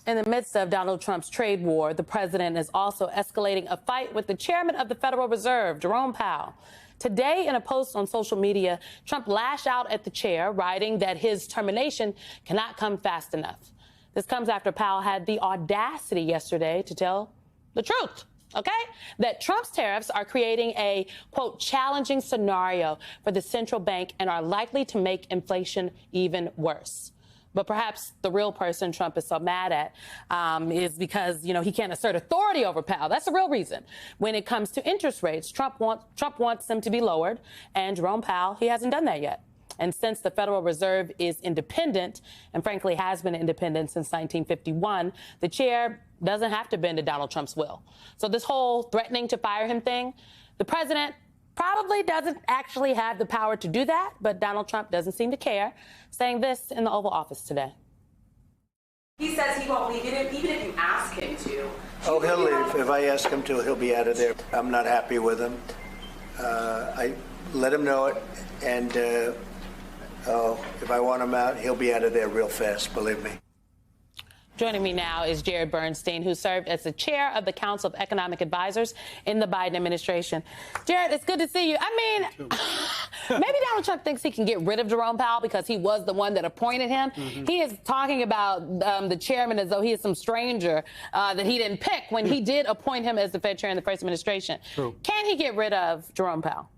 In the midst of Donald Trump's trade war, the president is also escalating a fight with the chairman of the Federal Reserve, Jerome Powell. Today, in a post on social media, Trump lashed out at the chair, writing that his termination cannot come fast enough. This comes after Powell had the audacity yesterday to tell the truth, that Trump's tariffs are creating a, quote, challenging scenario for the central bank and are likely to make inflation even worse. But perhaps the real person Trump is so mad at is because, he can't assert authority over Powell. That's the real reason. When it comes to interest rates, Trump wants them to be lowered, and Jerome Powell, he hasn't done that yet. And since the Federal Reserve is independent, and frankly has been independent since 1951, the chair doesn't have to bend to Donald Trump's will. So this whole threatening to fire him thing, the president probably doesn't actually have the power to do that, but Donald Trump doesn't seem to care, saying this in the Oval Office today. He says he won't leave, even if you ask him to. Oh, he'll leave. If I ask him to, he'll be out of there. I'm not happy with him. I let him know it, and if I want him out, he'll be out of there real fast, believe me. Joining me now is Jared Bernstein, who served as the chair of the Council of Economic Advisors in the Biden administration. Jared, it's good to see you. I mean, maybe Donald Trump thinks he can get rid of Jerome Powell because he was the one that appointed him. He is talking about the chairman as though he is some stranger that he didn't pick when he did appoint him as the Fed chair in the first administration. True. Can he get rid of Jerome Powell?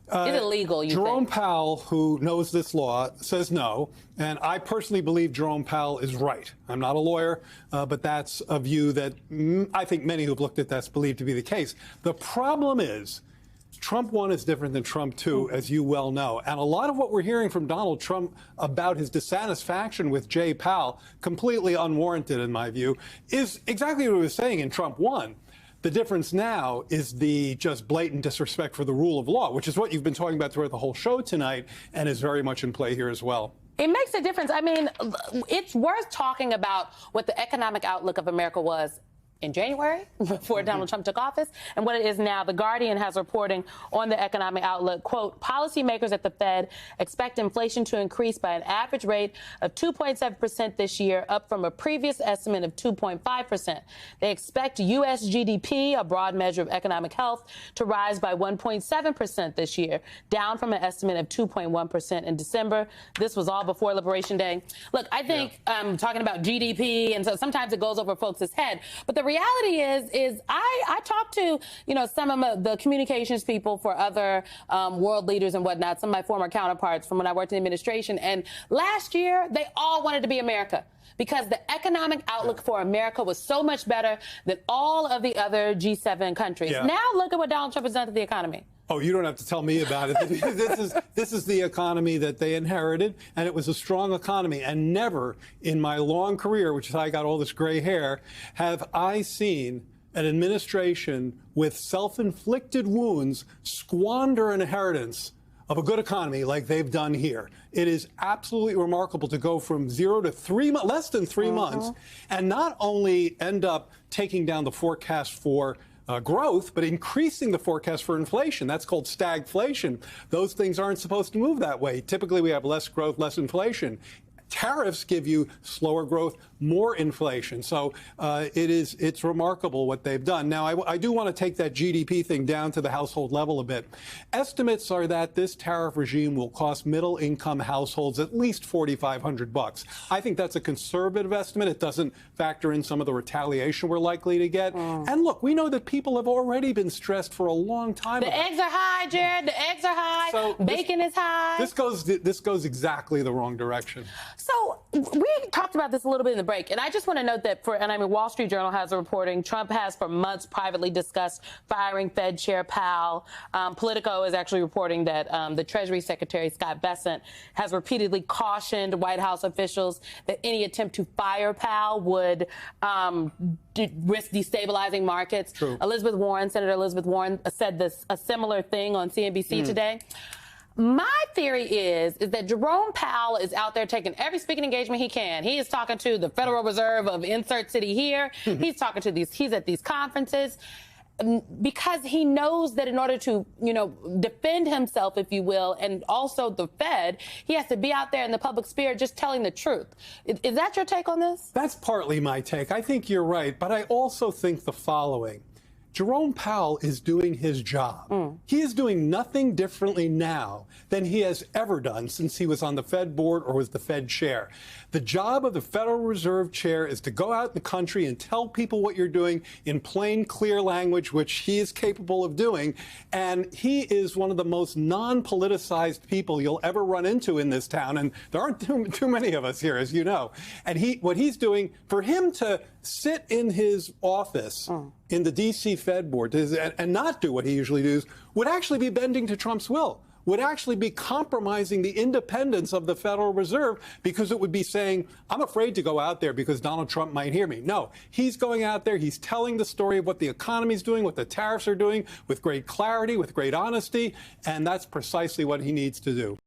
Is it legal, you Jerome think? Powell, who knows this law, says no. And I personally believe Jerome Powell is right. I'm not a lawyer, but that's a view that I think many who've looked at this believe to be the case. The problem is Trump 1 is different than Trump 2, as you well know. And a lot of what we're hearing from Donald Trump about his dissatisfaction with Jay Powell, completely unwarranted in my view, is exactly what he was saying in Trump 1. The difference now is the just blatant disrespect for the rule of law, which is what you've been talking about throughout the whole show tonight and is very much in play here as well. It makes a difference. I mean, it's worth talking about what the economic outlook of America was in January, before Donald Trump took office, and what it is now. The Guardian has reporting on the economic outlook, quote, policymakers at the Fed expect inflation to increase by an average rate of 2.7% this year, up from a previous estimate of 2.5%. They expect U.S. GDP, a broad measure of economic health, to rise by 1.7% this year, down from an estimate of 2.1% in December. This was all before Liberation Day. Look, I think talking about GDP, and so sometimes it goes over folks' head, but the reality is I talked to, some of the communications people for other world leaders and whatnot, some of my former counterparts from when I worked in the administration. And last year, they all wanted to be America because the economic outlook for America was so much better than all of the other G7 countries. Yeah. Now look at what Donald Trump has done to the economy. Oh, you don't have to tell me about it. This is the economy that they inherited, and it was a strong economy. And never in my long career, which is how I got all this gray hair, have I seen an administration with self-inflicted wounds squander an inheritance of a good economy like they've done here. It is absolutely remarkable to go from 0 to 3 months, less than 3 months, and not only end up taking down the forecast for growth, but increasing the forecast for inflation. That's called stagflation. Those things aren't supposed to move that way. Typically, we have less growth, less inflation. Tariffs give you slower growth, more inflation. So it's remarkable what they've done. Now, I do want to take that GDP thing down to the household level a bit. Estimates are that this tariff regime will cost middle-income households at least $4,500. I think that's a conservative estimate. It doesn't factor in some of the retaliation we're likely to get. And look, we know that people have already been stressed for a long time. The eggs are high, Jared. The eggs are high. So Bacon is high. This goes exactly the wrong direction. So we talked about this a little bit in the break, and I just want to note that Wall Street Journal has a reporting. Trump has for months privately discussed firing Fed Chair Powell. Politico is actually reporting that the Treasury Secretary Scott Bessent has repeatedly cautioned White House officials that any attempt to fire Powell would risk destabilizing markets. True. Senator Elizabeth Warren said a similar thing on CNBC today. My theory is that Jerome Powell is out there taking every speaking engagement he can. He is talking to the Federal Reserve of insert city here. He's talking to he's at these conferences. because he knows that in order to, defend himself, if you will, and also the Fed, he has to be out there in the public sphere just telling the truth. Is that your take on this? That's partly my take. I think you're right, but I also think the following. Jerome Powell is doing his job. He is doing nothing differently now than he has ever done since he was on the Fed board or was the Fed chair. The job of the Federal Reserve chair is to go out in the country and tell people what you're doing in plain, clear language, which he is capable of doing. And he is one of the most non-politicized people you'll ever run into in this town. And there aren't too many of us here, as you know. And what he's doing, for him to sit in his office in the D.C. Fed board and not do what he usually does would actually be bending to Trump's will, would actually be compromising the independence of the Federal Reserve, because it would be saying, I'm afraid to go out there because Donald Trump might hear me. No, he's going out there. He's telling the story of what the economy is doing, what the tariffs are doing, with great clarity, with great honesty. And that's precisely what he needs to do.